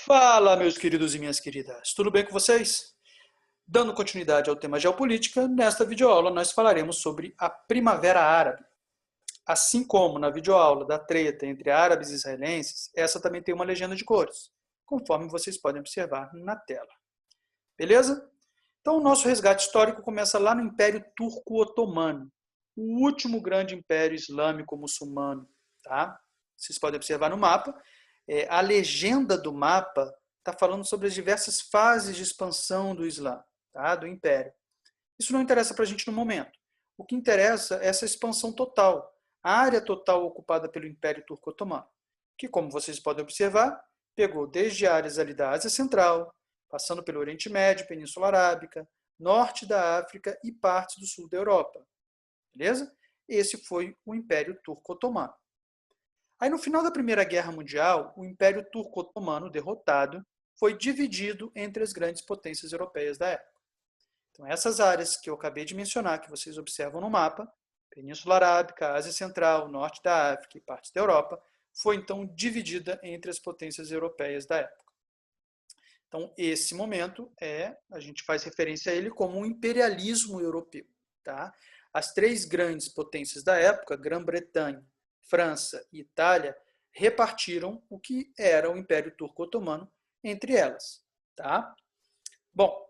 Fala, meus queridos e minhas queridas, tudo bem com vocês? Dando continuidade ao tema geopolítica, nesta videoaula nós falaremos sobre a Primavera Árabe. Assim como na videoaula da treta entre árabes e israelenses, essa também tem uma legenda de cores, conforme vocês podem observar na tela. Beleza? Então o nosso resgate histórico começa lá no Império Turco-Otomano, o último grande império islâmico muçulmano. Tá? Vocês podem observar no mapa. A legenda do mapa está falando sobre as diversas fases de expansão do Islã, tá? Do Império. Isso não interessa para a gente no momento. O que interessa é essa expansão total, a área total ocupada pelo Império Turco-Otomano, que, como vocês podem observar, pegou desde áreas ali da Ásia Central, passando pelo Oriente Médio, Península Arábica, norte da África e partes do sul da Europa. Beleza? Esse foi o Império Turco-Otomano. Aí, no final da Primeira Guerra Mundial, o Império Turco-Otomano, derrotado, foi dividido entre as grandes potências europeias da época. Então, essas áreas que eu acabei de mencionar, que vocês observam no mapa, Península Arábica, Ásia Central, Norte da África e partes da Europa, foi então dividida entre as potências europeias da época. Então, esse momento a gente faz referência a ele como um imperialismo europeu. Tá? As três grandes potências da época, Grã-Bretanha, França e Itália, repartiram o que era o Império Turco-Otomano entre elas. Tá? Bom,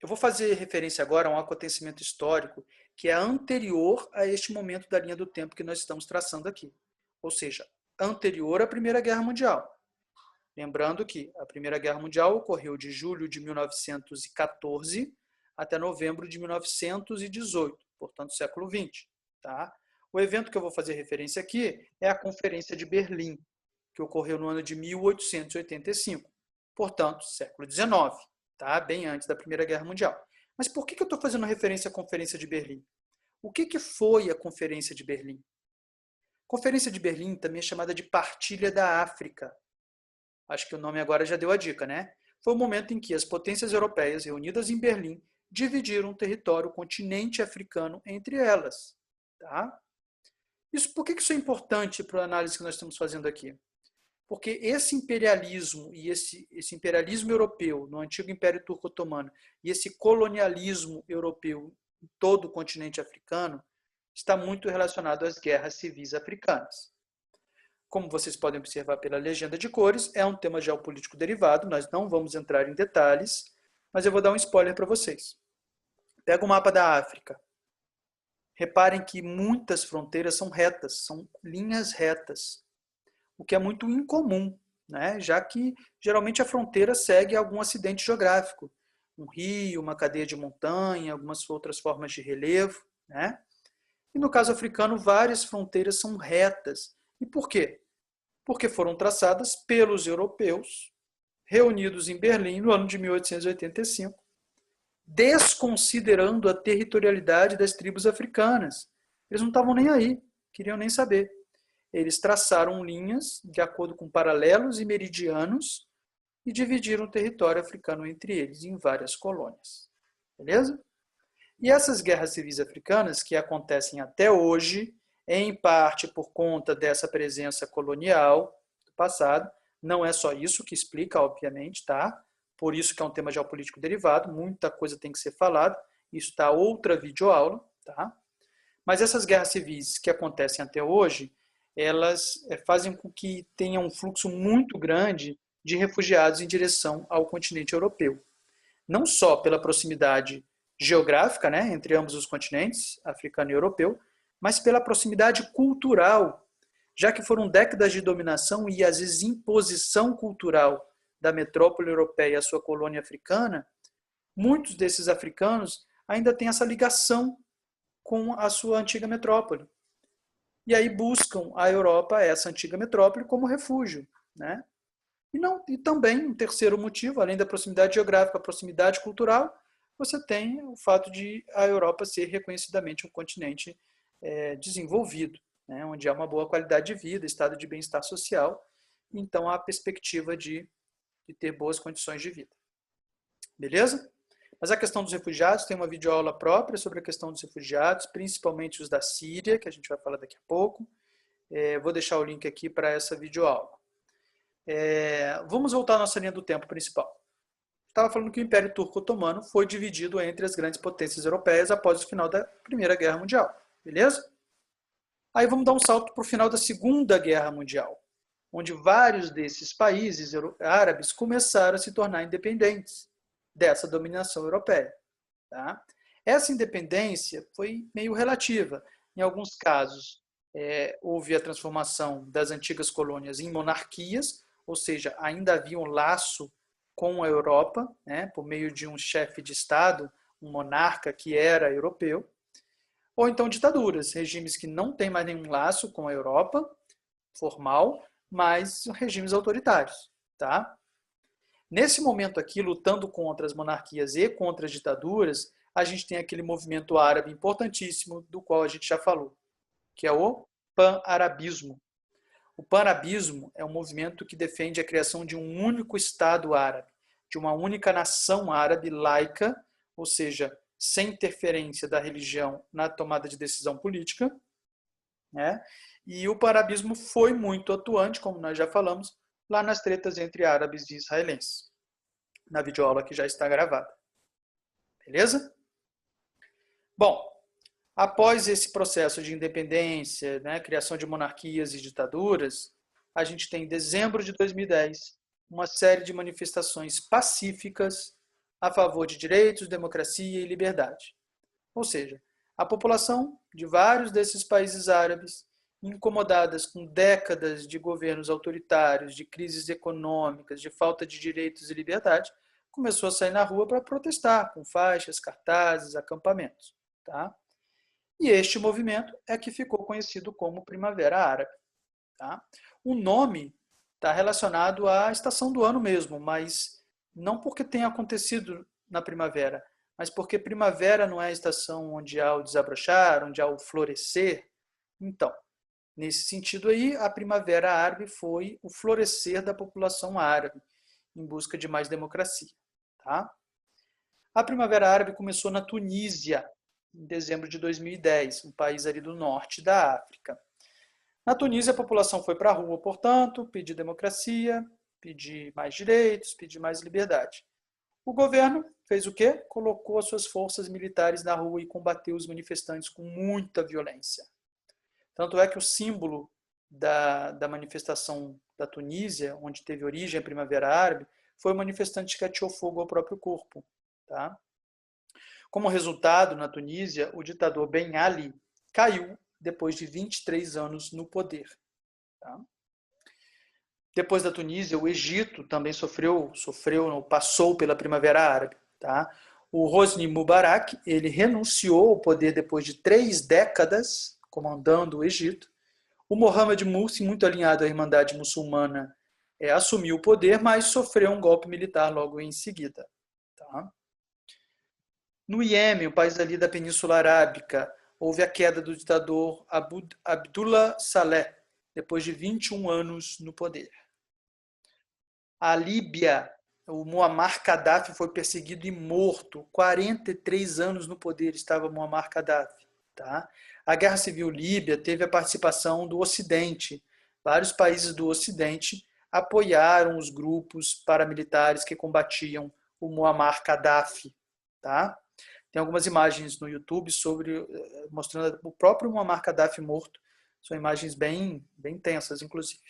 eu vou fazer referência agora a um acontecimento histórico que é anterior a este momento da linha do tempo que nós estamos traçando aqui. Ou seja, anterior à Primeira Guerra Mundial. Lembrando que a Primeira Guerra Mundial ocorreu de julho de 1914 até novembro de 1918, portanto, século XX. Tá? O evento que eu vou fazer referência aqui é a Conferência de Berlim, que ocorreu no ano de 1885, portanto, século XIX, tá? Bem antes da Primeira Guerra Mundial. Mas por que eu estou fazendo referência à Conferência de Berlim? O que foi a Conferência de Berlim? A Conferência de Berlim também é chamada de Partilha da África. Acho que o nome agora já deu a dica, né? Foi o momento em que as potências europeias reunidas em Berlim dividiram o território, o continente africano entre elas. Tá? Por que isso é importante para a análise que nós estamos fazendo aqui? Porque esse imperialismo e esse imperialismo europeu no antigo Império Turco-Otomano e esse colonialismo europeu em todo o continente africano está muito relacionado às guerras civis africanas. Como vocês podem observar pela legenda de cores, é um tema geopolítico derivado, nós não vamos entrar em detalhes, mas eu vou dar um spoiler para vocês. Pega o mapa da África. Reparem que muitas fronteiras são retas, são linhas retas, o que é muito incomum, né? Já que geralmente a fronteira segue algum acidente geográfico, um rio, uma cadeia de montanha, algumas outras formas de relevo. Né? E no caso africano, várias fronteiras são retas. E por quê? Porque foram traçadas pelos europeus, reunidos em Berlim no ano de 1885, desconsiderando a territorialidade das tribos africanas. Eles não estavam nem aí, queriam nem saber. Eles traçaram linhas de acordo com paralelos e meridianos e dividiram o território africano entre eles em várias colônias. Beleza? E essas guerras civis africanas, que acontecem até hoje, em parte por conta dessa presença colonial do passado, não é só isso que explica, obviamente, tá? Por isso que é um tema geopolítico derivado, muita coisa tem que ser falada, isso está outra videoaula, tá? Mas essas guerras civis que acontecem até hoje, elas fazem com que tenha um fluxo muito grande de refugiados em direção ao continente europeu. Não só pela proximidade geográfica, né, entre ambos os continentes, africano e europeu, mas pela proximidade cultural, já que foram décadas de dominação e, às vezes, imposição cultural da metrópole europeia à sua colônia africana, muitos desses africanos ainda têm essa ligação com a sua antiga metrópole. E aí buscam a Europa, essa antiga metrópole, como refúgio. Né? E também, um terceiro motivo, além da proximidade geográfica, a proximidade cultural, você tem o fato de a Europa ser reconhecidamente um continente desenvolvido, né? Onde há uma boa qualidade de vida, estado de bem-estar social, então há a perspectiva de ter boas condições de vida. Beleza? Mas a questão dos refugiados, tem uma videoaula própria sobre a questão dos refugiados, principalmente os da Síria, que a gente vai falar daqui a pouco. Vou deixar o link aqui para essa videoaula. Vamos voltar à nossa linha do tempo principal. Estava falando que o Império Turco-Otomano foi dividido entre as grandes potências europeias após o final da Primeira Guerra Mundial. Beleza? Aí vamos dar um salto para o final da Segunda Guerra Mundial, onde vários desses países árabes começaram a se tornar independentes dessa dominação europeia. Tá? Essa independência foi meio relativa. Em alguns casos, houve a transformação das antigas colônias em monarquias, ou seja, ainda havia um laço com a Europa, né, por meio de um chefe de Estado, um monarca que era europeu, ou então ditaduras, regimes que não têm mais nenhum laço com a Europa, formal, mas regimes autoritários. Tá? Nesse momento aqui, lutando contra as monarquias e contra as ditaduras, a gente tem aquele movimento árabe importantíssimo, do qual a gente já falou, que é o pan-arabismo. O pan-arabismo é um movimento que defende a criação de um único Estado árabe, de uma única nação árabe laica, ou seja, sem interferência da religião na tomada de decisão política. Né? E o pan-arabismo foi muito atuante, como nós já falamos, lá nas tretas entre árabes e israelenses, na videoaula que já está gravada. Beleza? Bom, após esse processo de independência, né, criação de monarquias e ditaduras, a gente tem em dezembro de 2010 uma série de manifestações pacíficas a favor de direitos, democracia e liberdade. Ou seja, a população de vários desses países árabes, incomodadas com décadas de governos autoritários, de crises econômicas, de falta de direitos e liberdade, começou a sair na rua para protestar, com faixas, cartazes, acampamentos. Tá? E este movimento é que ficou conhecido como Primavera Árabe. Tá? O nome está relacionado à estação do ano mesmo, mas não porque tenha acontecido na primavera, mas porque primavera não é a estação onde há o desabrochar, onde há o florescer. Então, nesse sentido aí, a Primavera Árabe foi o florescer da população árabe, em busca de mais democracia. Tá? A Primavera Árabe começou na Tunísia, em dezembro de 2010, um país ali do norte da África. Na Tunísia, a população foi para a rua, portanto, pedir democracia, pedir mais direitos, pedir mais liberdade. O governo fez o quê? Colocou as suas forças militares na rua e combateu os manifestantes com muita violência. Tanto é que o símbolo da manifestação da Tunísia, onde teve origem a Primavera Árabe, foi o manifestante que ateou fogo ao próprio corpo. Tá? Como resultado, na Tunísia, o ditador Ben Ali caiu depois de 23 anos no poder. Tá? Depois da Tunísia, o Egito também passou pela Primavera Árabe. Tá? O Hosni Mubarak, ele renunciou ao poder depois de 3 décadas comandando o Egito. O Mohamed Morsi, muito alinhado à Irmandade Muçulmana, assumiu o poder, mas sofreu um golpe militar logo em seguida. Tá? No Iêmen, o país ali da Península Arábica, houve a queda do ditador Abdullah Saleh, depois de 21 anos no poder. A Líbia, o Muammar Gaddafi foi perseguido e morto. 43 anos no poder estava Muammar Gaddafi. Tá? A Guerra Civil Líbia teve a participação do Ocidente. Vários países do Ocidente apoiaram os grupos paramilitares que combatiam o Muammar Gaddafi. Tá? Tem algumas imagens no YouTube mostrando o próprio Muammar Gaddafi morto. São imagens bem tensas, inclusive.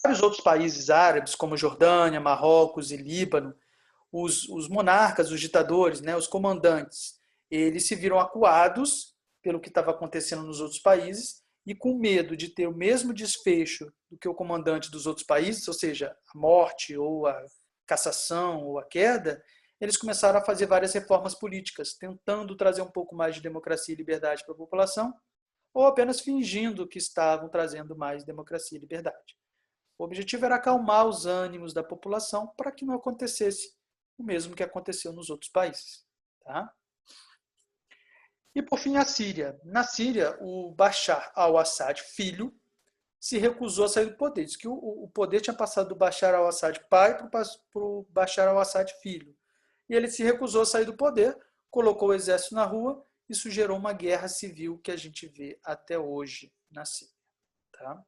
Vários outros países árabes, como Jordânia, Marrocos e Líbano, os monarcas, os ditadores, né, os comandantes, eles se viram acuados pelo que estava acontecendo nos outros países e com medo de ter o mesmo desfecho do que o comandante dos outros países, ou seja, a morte ou a cassação ou a queda, eles começaram a fazer várias reformas políticas, tentando trazer um pouco mais de democracia e liberdade para a população, ou apenas fingindo que estavam trazendo mais democracia e liberdade. O objetivo era acalmar os ânimos da população para que não acontecesse o mesmo que aconteceu nos outros países. Tá? E, por fim, a Síria. Na Síria, o Bashar al-Assad, filho, se recusou a sair do poder. Diz que o poder tinha passado do Bashar al-Assad pai para o Bashar al-Assad filho. E ele se recusou a sair do poder, colocou o exército na rua, isso gerou uma guerra civil que a gente vê até hoje na Síria. Tá?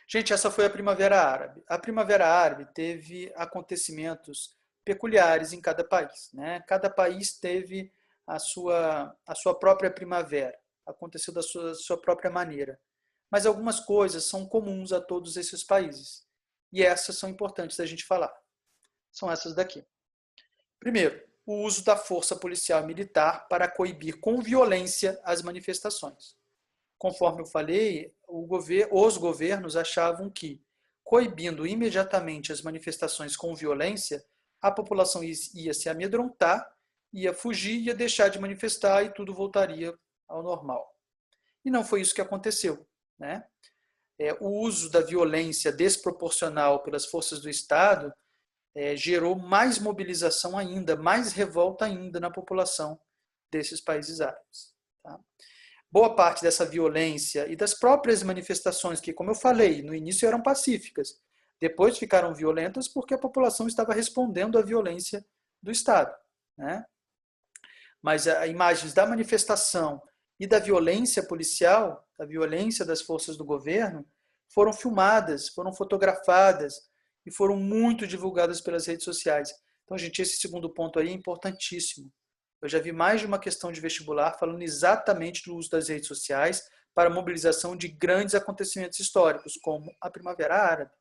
Gente, essa foi a Primavera Árabe. A Primavera Árabe teve acontecimentos peculiares em cada país, né? Cada país teve a sua própria primavera, aconteceu da sua própria maneira. Mas algumas coisas são comuns a todos esses países. E essas são importantes da gente falar. São essas daqui. Primeiro, o uso da força policial e militar para coibir com violência as manifestações. Conforme eu falei, os governos achavam que, coibindo imediatamente as manifestações com violência, a população ia se amedrontar, ia fugir, ia deixar de manifestar e tudo voltaria ao normal. E não foi isso que aconteceu, né? O uso da violência desproporcional pelas forças do Estado gerou mais mobilização ainda, mais revolta ainda na população desses países árabes. Tá? Boa parte dessa violência e das próprias manifestações, que, como eu falei, no início eram pacíficas, depois ficaram violentas porque a população estava respondendo à violência do Estado. Né? Mas as imagens da manifestação e da violência policial, da violência das forças do governo, foram filmadas, foram fotografadas e foram muito divulgadas pelas redes sociais. Então, gente, esse segundo ponto aí é importantíssimo. Eu já vi mais de uma questão de vestibular falando exatamente do uso das redes sociais para a mobilização de grandes acontecimentos históricos, como a Primavera Árabe.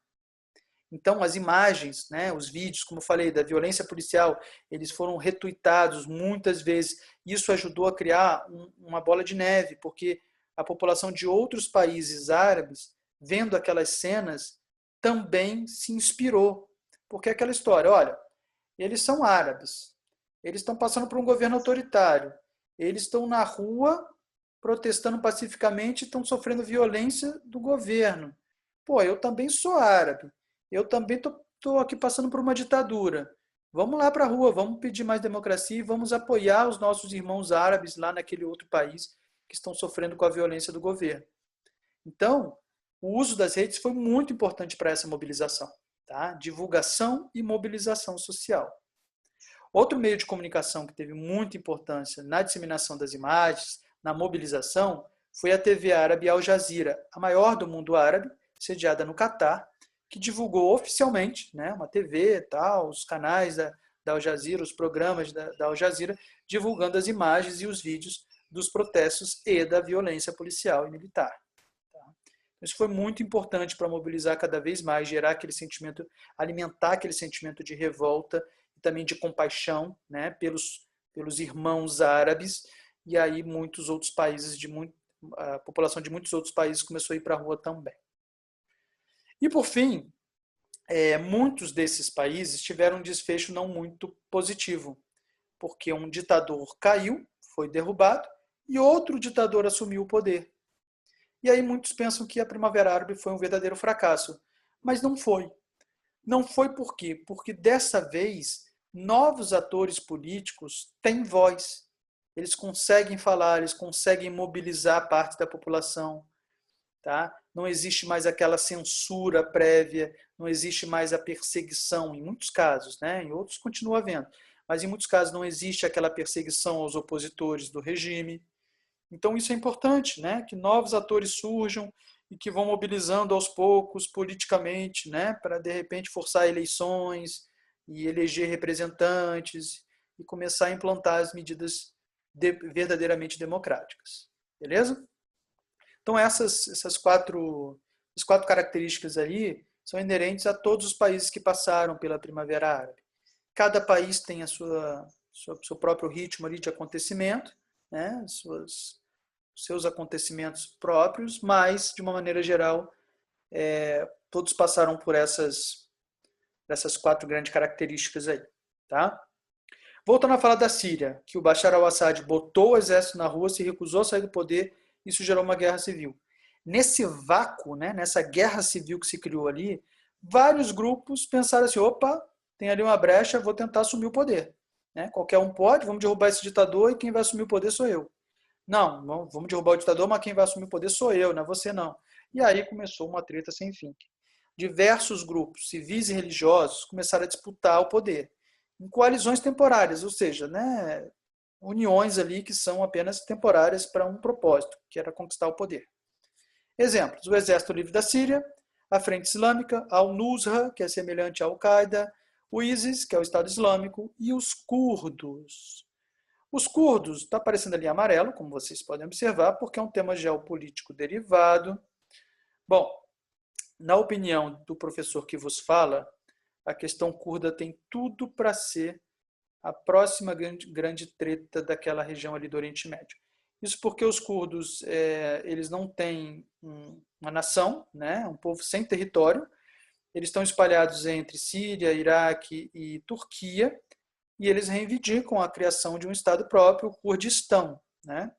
Então, as imagens, né, os vídeos, como eu falei, da violência policial, eles foram retuitados muitas vezes. Isso ajudou a criar uma bola de neve, porque a população de outros países árabes, vendo aquelas cenas, também se inspirou. Porque é aquela história, olha, eles são árabes, eles estão passando por um governo autoritário, eles estão na rua protestando pacificamente, estão sofrendo violência do governo. Pô, eu também sou árabe. Eu também estou aqui passando por uma ditadura. Vamos lá para a rua, vamos pedir mais democracia e vamos apoiar os nossos irmãos árabes lá naquele outro país que estão sofrendo com a violência do governo. Então, o uso das redes foi muito importante para essa mobilização. Tá? Divulgação e mobilização social. Outro meio de comunicação que teve muita importância na disseminação das imagens, na mobilização, foi a TV árabe Al Jazeera, a maior do mundo árabe, sediada no Catar, que divulgou oficialmente, né, uma TV, tal, os canais da Al Jazeera, os programas da Al Jazeera, divulgando as imagens e os vídeos dos protestos e da violência policial e militar. Tá? Isso foi muito importante para mobilizar cada vez mais, gerar aquele sentimento, alimentar aquele sentimento de revolta e também de compaixão, né, pelos irmãos árabes, e aí muitos outros países, a população de muitos outros países começou a ir para a rua também. E, por fim, muitos desses países tiveram um desfecho não muito positivo, porque um ditador caiu, foi derrubado, e outro ditador assumiu o poder. E aí muitos pensam que a Primavera Árabe foi um verdadeiro fracasso, mas não foi. Não foi por quê? Porque dessa vez, novos atores políticos têm voz. Eles conseguem falar, eles conseguem mobilizar parte da população. Tá? Não existe mais aquela censura prévia, não existe mais a perseguição, em muitos casos, né? Em outros continua havendo, mas em muitos casos não existe aquela perseguição aos opositores do regime. Então isso é importante, né? Que novos atores surjam e que vão mobilizando aos poucos politicamente, né? Para de repente forçar eleições e eleger representantes e começar a implantar as medidas verdadeiramente democráticas. Beleza? Então, essas quatro características ali são inerentes a todos os países que passaram pela Primavera Árabe. Cada país tem seu próprio ritmo ali de acontecimento, né? Seus acontecimentos próprios, mas, de uma maneira geral, todos passaram por essas quatro grandes características aí. Tá? Voltando a falar da Síria, que o Bashar al-Assad botou o exército na rua, se recusou a sair do poder, isso gerou uma guerra civil. Nesse vácuo, né, nessa guerra civil que se criou ali, vários grupos pensaram assim, opa, tem ali uma brecha, vou tentar assumir o poder. Né? Qualquer um pode, vamos derrubar esse ditador e quem vai assumir o poder sou eu. Não, vamos derrubar o ditador, mas quem vai assumir o poder sou eu, não é você não. E aí começou uma treta sem fim. Diversos grupos civis e religiosos começaram a disputar o poder, em coalizões temporárias, ou seja, né, uniões ali que são apenas temporárias para um propósito, que era conquistar o poder. Exemplos: o Exército Livre da Síria, a Frente Islâmica, Al-Nusra, que é semelhante à Al-Qaeda, o ISIS, que é o Estado Islâmico, e os curdos. Os curdos, está aparecendo ali em amarelo, como vocês podem observar, porque é um tema geopolítico derivado. Bom, na opinião do professor que vos fala, a questão curda tem tudo para ser a próxima grande treta daquela região ali do Oriente Médio. Isso porque os curdos eles não têm uma nação, né? Um povo sem território. Eles estão espalhados entre Síria, Iraque e Turquia, e eles reivindicam a criação de um Estado próprio, o Kurdistão. Né?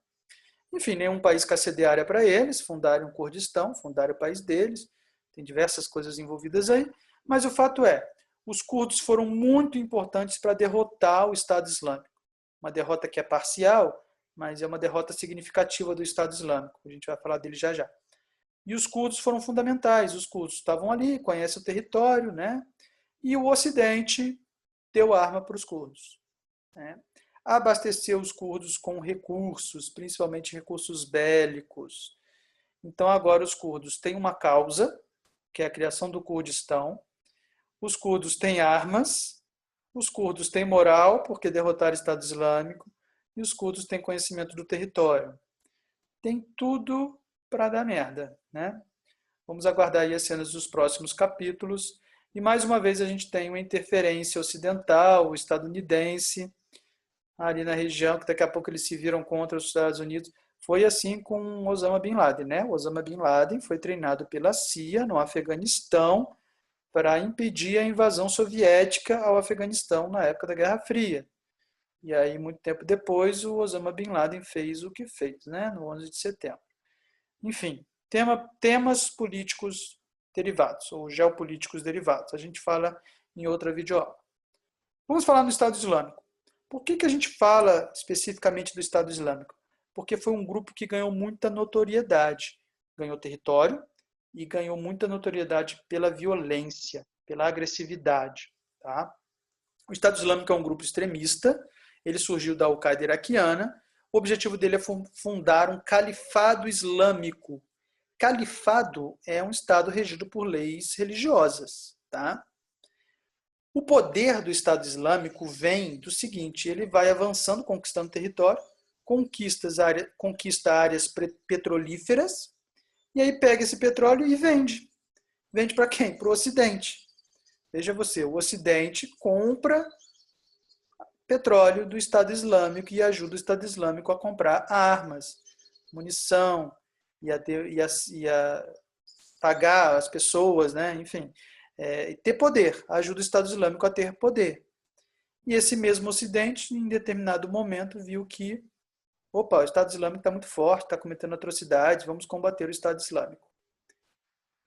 Enfim, nenhum país concede área para eles, fundaram o Kurdistão, fundaram o país deles, tem diversas coisas envolvidas aí, mas o fato é, os curdos foram muito importantes para derrotar o Estado Islâmico. Uma derrota que é parcial, mas é uma derrota significativa do Estado Islâmico. A gente vai falar dele já já. E os curdos foram fundamentais. Os curdos estavam ali, conhecem o território, né? E o Ocidente deu arma para os curdos. Né? Abasteceu os curdos com recursos, principalmente recursos bélicos. Então agora os curdos têm uma causa, que é a criação do Kurdistão. Os curdos têm armas, os curdos têm moral, porque derrotaram o Estado Islâmico, e os curdos têm conhecimento do território. Tem tudo para dar merda, né? Vamos aguardar aí as cenas dos próximos capítulos. E mais uma vez a gente tem uma interferência ocidental, estadunidense, ali na região, que daqui a pouco eles se viram contra os Estados Unidos. Foi assim com Osama Bin Laden, né? O Osama Bin Laden foi treinado pela CIA no Afeganistão para impedir a invasão soviética ao Afeganistão na época da Guerra Fria. E aí, muito tempo depois, o Osama Bin Laden fez o que fez, né? No 11 de setembro. Enfim, temas políticos derivados, ou geopolíticos derivados. A gente fala em outra videoaula. Vamos falar no Estado Islâmico. Por que a gente fala especificamente do Estado Islâmico? Porque foi um grupo que ganhou muita notoriedade. Ganhou território e ganhou muita notoriedade pela violência, pela agressividade. Tá? O Estado Islâmico é um grupo extremista, ele surgiu da Al-Qaeda iraquiana. O objetivo dele é fundar um califado islâmico. Califado é um Estado regido por leis religiosas. Tá? O poder do Estado Islâmico vem do seguinte, ele vai avançando, conquistando território, conquista áreas petrolíferas, e aí pega esse petróleo e vende. Vende para quem? Para o Ocidente. Veja você, o Ocidente compra petróleo do Estado Islâmico e ajuda o Estado Islâmico a comprar armas, munição, e a pagar as pessoas, né? Enfim, ter poder, ajuda o Estado Islâmico a ter poder. E esse mesmo Ocidente, em determinado momento, viu que, opa, o Estado Islâmico está muito forte, está cometendo atrocidades, vamos combater o Estado Islâmico.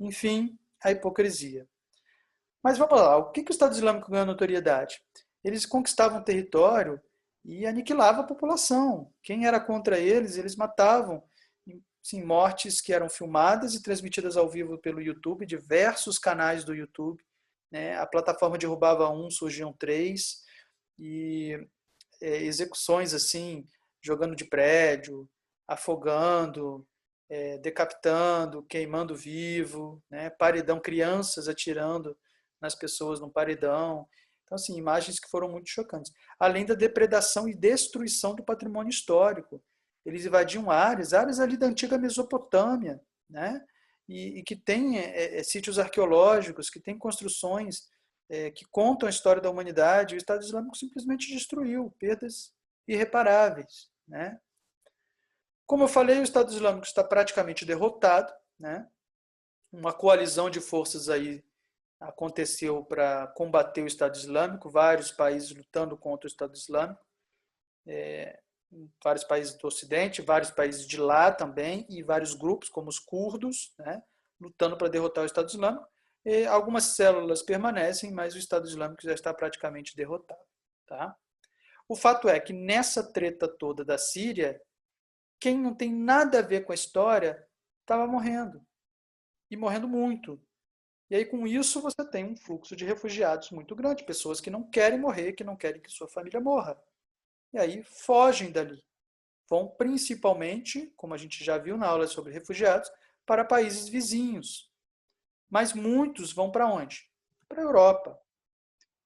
Enfim, a hipocrisia. Mas vamos lá, o que o Estado Islâmico ganhou notoriedade? Eles conquistavam território e aniquilavam a população. Quem era contra eles, eles matavam. Sim, mortes que eram filmadas e transmitidas ao vivo pelo YouTube, diversos canais do YouTube. Né? A plataforma derrubava um, surgiam três. E execuções assim, jogando de prédio, afogando, decapitando, queimando vivo, né? Paredão, crianças atirando nas pessoas num paredão. Então, assim, imagens que foram muito chocantes. Além da depredação e destruição do patrimônio histórico. Eles invadiam áreas ali da antiga Mesopotâmia, né? E que tem sítios arqueológicos, que tem construções que contam a história da humanidade. O Estado Islâmico simplesmente destruiu, perdas irreparáveis. Né? Como eu falei, o Estado Islâmico está praticamente derrotado. Né? Uma coalizão de forças aí aconteceu para combater o Estado Islâmico, vários países lutando contra o Estado Islâmico, vários países do Ocidente, vários países de lá também, e vários grupos, como os curdos, né, lutando para derrotar o Estado Islâmico. E algumas células permanecem, mas o Estado Islâmico já está praticamente derrotado. Tá? O fato é que nessa treta toda da Síria, quem não tem nada a ver com a história estava morrendo. E morrendo muito. E aí, com isso, você tem um fluxo de refugiados muito grande, pessoas que não querem morrer, que não querem que sua família morra. E aí fogem dali. Vão principalmente, como a gente já viu na aula sobre refugiados, para países vizinhos. Mas muitos vão para onde? Para a Europa,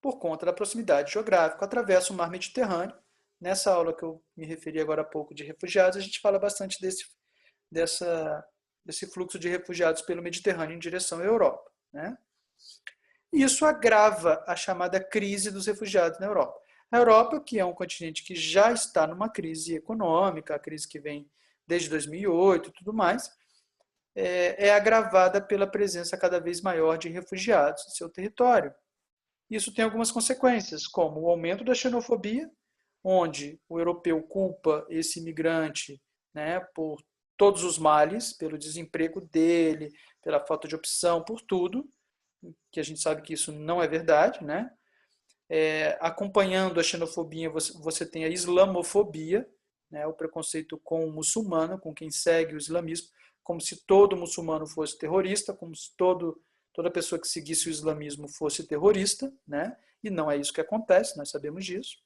por conta da proximidade geográfica, atravessa o mar Mediterrâneo. Nessa aula que eu me referi agora há pouco de refugiados, a gente fala bastante desse fluxo de refugiados pelo Mediterrâneo em direção à Europa, né? E isso agrava a chamada crise dos refugiados na Europa. A Europa, que é um continente que já está numa crise econômica, a crise que vem desde 2008 e tudo mais, é agravada pela presença cada vez maior de refugiados no seu território. Isso tem algumas consequências, como o aumento da xenofobia, onde o europeu culpa esse imigrante, né, por todos os males, pelo desemprego dele, pela falta de opção, por tudo, que a gente sabe que isso não é verdade, né? Acompanhando a xenofobia, você tem a islamofobia, né, o preconceito com o muçulmano, com quem segue o islamismo, como se todo muçulmano fosse terrorista, como se toda pessoa que seguisse o islamismo fosse terrorista, né? E não é isso que acontece, nós sabemos disso.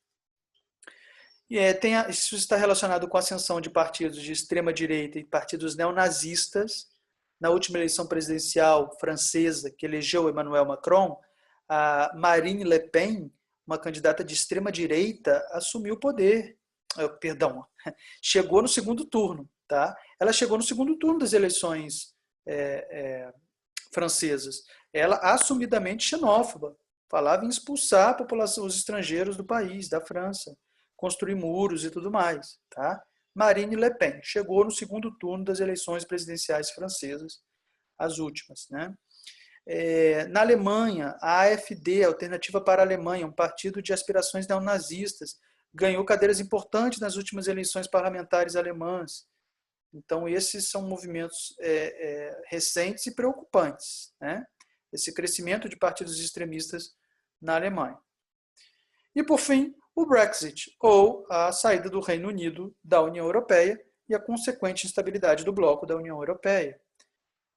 Isso está relacionado com a ascensão de partidos de extrema-direita e partidos neonazistas. Na última eleição presidencial francesa, que elegeu Emmanuel Macron, a Marine Le Pen, uma candidata de extrema-direita, assumiu o poder. Perdão, chegou no segundo turno. Tá? Ela chegou no segundo turno das eleições francesas. Ela assumidamente xenófoba, falava em expulsar a população, os estrangeiros do país, da França, construir muros e tudo mais. Tá? Marine Le Pen chegou no segundo turno das eleições presidenciais francesas, as últimas. Né? Na Alemanha, a AfD, Alternativa para a Alemanha, um partido de aspirações neonazistas, ganhou cadeiras importantes nas últimas eleições parlamentares alemãs. Então, esses são movimentos recentes e preocupantes, né? Esse crescimento de partidos extremistas na Alemanha. E, por fim, o Brexit, ou a saída do Reino Unido da União Europeia e a consequente instabilidade do bloco da União Europeia.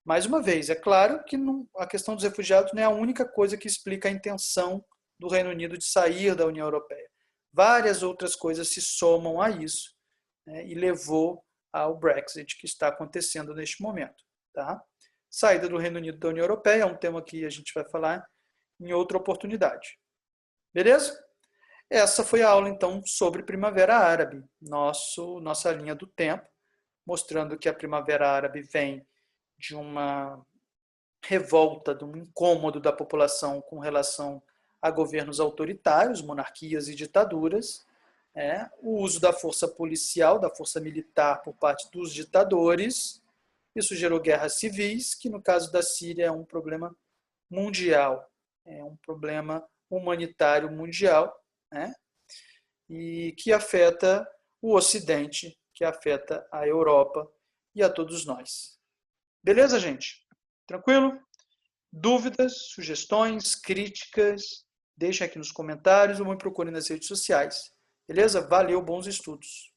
Mais uma vez, é claro que a questão dos refugiados não é a única coisa que explica a intenção do Reino Unido de sair da União Europeia. Várias outras coisas se somam a isso, né, e levou ao Brexit que está acontecendo neste momento. Tá? Saída do Reino Unido da União Europeia é um tema que a gente vai falar em outra oportunidade. Beleza? Essa foi a aula, então, sobre Primavera Árabe, nossa linha do tempo, mostrando que a Primavera Árabe vem de uma revolta, de um incômodo da população com relação a governos autoritários, monarquias e ditaduras, o uso da força policial, da força militar por parte dos ditadores. Isso gerou guerras civis, que no caso da Síria é um problema mundial, é um problema humanitário mundial, né? E que afeta o Ocidente, que afeta a Europa e a todos nós. Beleza, gente? Tranquilo? Dúvidas, sugestões, críticas, deixem aqui nos comentários ou me procurem nas redes sociais. Beleza? Valeu, bons estudos!